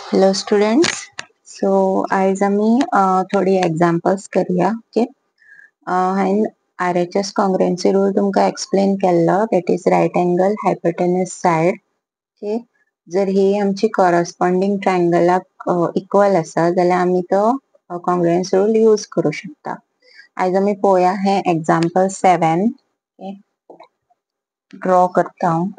Hello students. So आज आम्ही थोडी एक्झाम्पल्स करूया. ओके. हायन RHS कॉन्ग्रुएन्सी रूल तुमका एक्सप्लेन केल्लो, that is right angle hypotenuse side. Okay. जर ही आमची कॉरस्पॉन्डिंग ट्रायंगलाक इक्वल आसा जाल्यार आम्ही तो कॉन्ग्रुएन्स रूल यूज करू शकता. आज आम्ही पळोवया हे एक्झाम्पल 7. ओके. ड्रॉ करता हांव.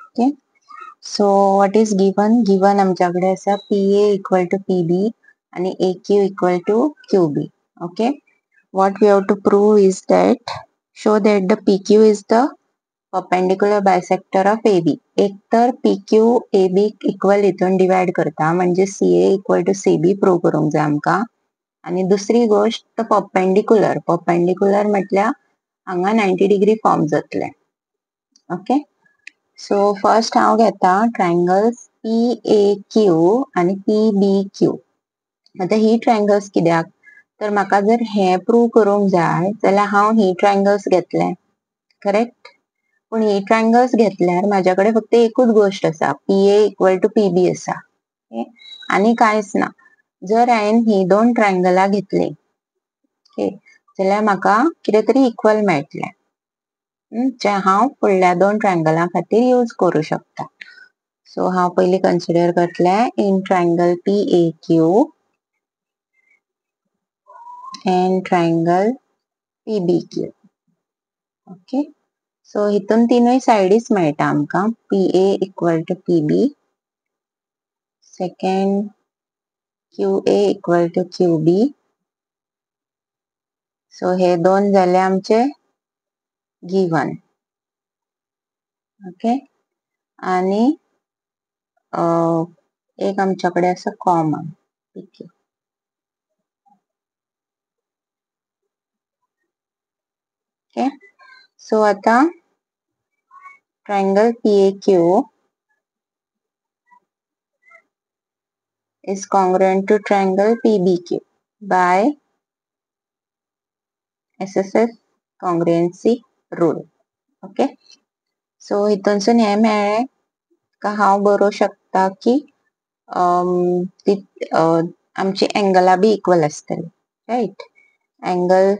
Okay. So what is given आमच्याकडे आसा PA इक्वल टू PB आणि AQ equal to QB. Okay. What we have to prove is that show that the PQ is the perpendicular bisector of AB. एक तर PQ AB equal इथून divide करता म्हणजे CA equal to CB prove करूंक जाय आमका. आणि दुसरी गोष्ट परपेंडिकुलर म्हटल्यार हांगा 90 डिग्री फॉर्म जातले. ओके. सो फर्स्ट हांव घेता ट्रायंगल्स PAQ आणि PBQ. आता ही ट्रायंगल्स कित्याक तर म्हाका जर हे प्रूव्ह करूंक जाय जाल्यार हांव ही ट्रायंगल्स घेतले. करेक्ट. पण ही ट्रायंगल्स घेतल्यार माझ्याकडे फक्त एकूच गोष्ट आसा, PA इक्वल टू PB आसा. आणि कांयच ना. जर हांवें ही दोन ट्रायंगलां घेतली ओके जाल्यार म्हाका कितें तरी इक्वल मेळटले जे हांव फुडल्या दोन ट्रायंगलां खातीर यूज करू शकता. सो हांव पयली कन्सिडर करतले in triangle PAQ and triangle PBQ. Okay. So हितून तीनय साइडीस मेळटा आमका. PA equal to PB, second QA equal to QB. So हे दोन झाले आमचे गिवन. ओके. आणि एक आमच्याकडे आसा कॉमन PQ. ओके. सो आता triangle PAQ is congruent to triangle PBQ by SSS congruency rule. Okay. So हितूनसून हे मेळ्ळे का हांव बरोवंक शकता की आमची एंगला बी इक्वल आसतली. राइट. एंगल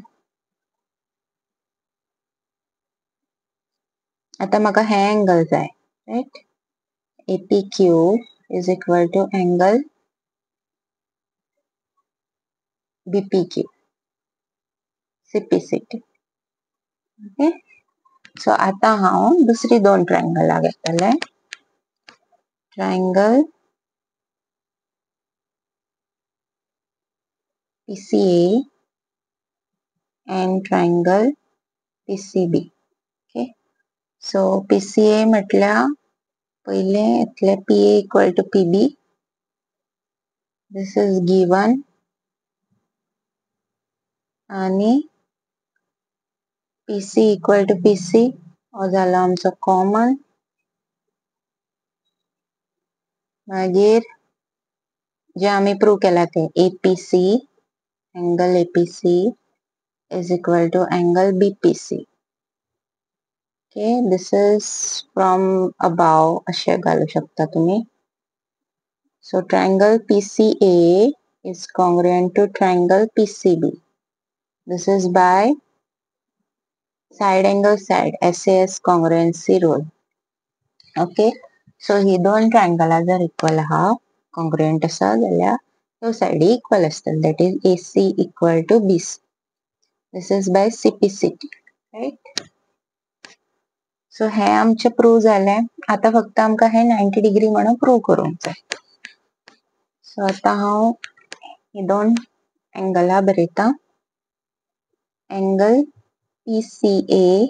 आता म्हाका हे एंगल जाय. Right. APQ is equal to angle BPQ, CPCT. Okay. So आता हांव दुसरी दोन ट्रायंगलां घेतले. Triangle PCA and triangle PCB. Okay. So PCA म्हटल्यार पहिले येतले PA equal to PB. This is given आणि PC इक्वल टू PC हो झालो आमचो कॉमन. मागीर जे आम्ही प्रूव्ह केला ते APC, angle APC is equal to angle BPC. Okay. This is from above असे घालू शकता तुम्ही. सो triangle PCA is congruent to triangle PCB. This is by side angle side SAS congruency rule. Okay. So ही दोन ट्रायंगलां जर equal आहा congruent आसा जाल्यार ह्यो साइडी इक्वल आसतली. That is AC equal to BC. This is by CPCT. Right. So हे आमचे प्रूव्ह झाले. आता फक्त आमका हे 90 डिग्री म्हणून प्रूव्ह करूंक जाय. सो आता हांव ही दोन एंगलां बरयता. Angle PCA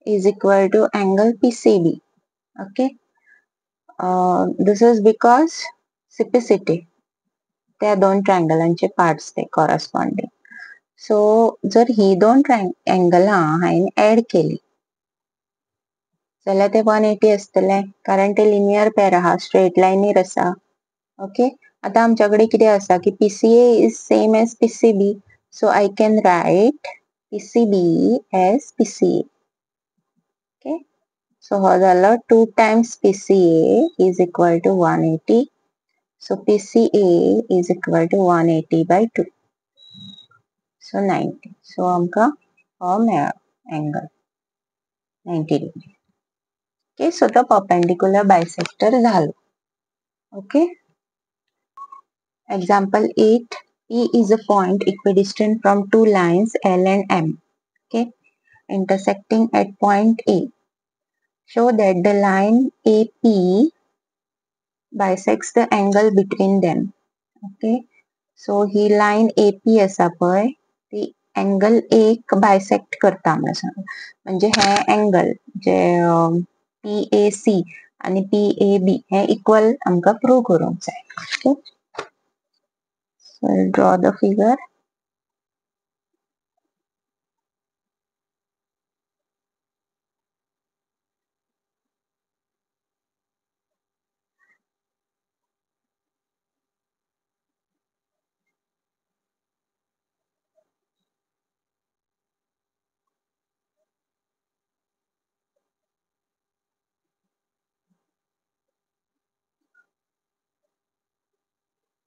is equal to angle PCB. Okay. This is because CPCT त्या दोन ट्रायंगलांचे पार्ट्स ते कॉरस्पॉन्डिंग. सो जर ही दोन एंगलां हायेन ऍड केली जाल्यार ते 180 आसतले कारण ते लिनियर पेर आहा स्ट्रेट लायनीर आसा. ओके, आता आमच्याकडे कितें आसा की PCA is same as PCB, so I can write PCB as PCA. Okay, so हो जालो 2 times PCA is equal to 180. So PCA is equal to 180 by 2. So 90. So आमका हो मेळ्ळो angle 90 degree. Okay, so the perpendicular bisector झालो. Okay. Example 8. P is a point equidistant from two lines L and M. Okay, intersecting at point A. Show that the line AP bisects the angle between them. Okay, so he line AP असा पळय ती angle एक bisect करता म्हणजे हे angle जे PAC आणि PAB हे equal आमका prove करूंक जाय. Okay, so I'll draw the figure.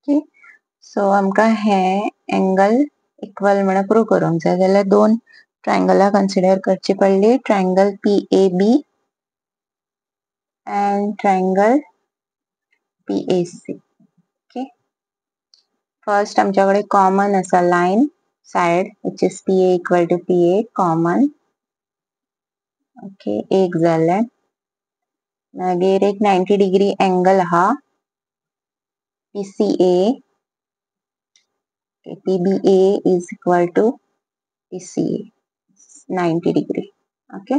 Okay, so आमका हे एंगल इक्वल म्हणून प्रूव करूंक जाय जाल्यार दोन ट्रायंगला कन्सिडर करची पडली. Triangle PAB and triangle PAC. Okay, first आमच्याकडे कॉमन असा line side which is PA equal to PA common. Okay, एक जाले मागीर एक 90 डिग्री एंगल आहा PCA. PBA is equal to PCA 90 degree. Okay,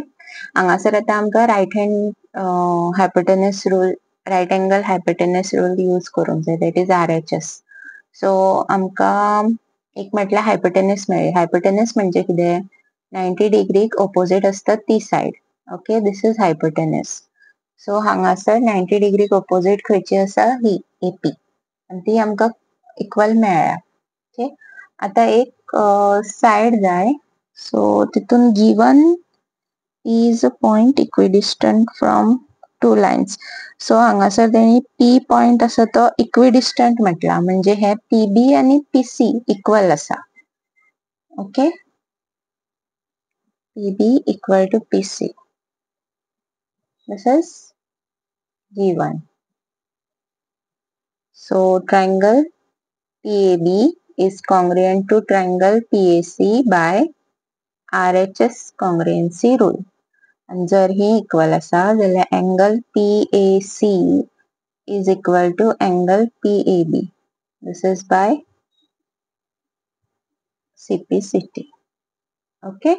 हांगासर आता आमका right hand hypotenuse rule right angle hypotenuse rule use करूंक जाय, दॅट इज RHS. सो आमका एक म्हटल्यार हायपोटेनस मेळ्ळी. हायपोटेनस म्हणजे कितें 90 डिग्रीक ऑपोजिट असता ती side. Okay, this is hypotenuse. So हांगासर 90 डिग्रीक ऑपोजिट खंयची आसा ही AP आणि ती आमका इक्वल मेळ्ळ्या. ओके, आता एक साइड जाय. सो तितून given is a point equidistant from two lines. सो हांगासर तेणी P पॉइंट आसा तो इक्विडिस्टंट म्हटला म्हणजे हे PB आणि PC इक्वल आसा. Okay, PB equal to PC. This is given. So triangle PAB is congruent to triangle PAC by RHS congruency rule. आणि जर ही इक्वल असा जाल्यार angle PAC is equal to angle PAB. This is by CPCT. Okay.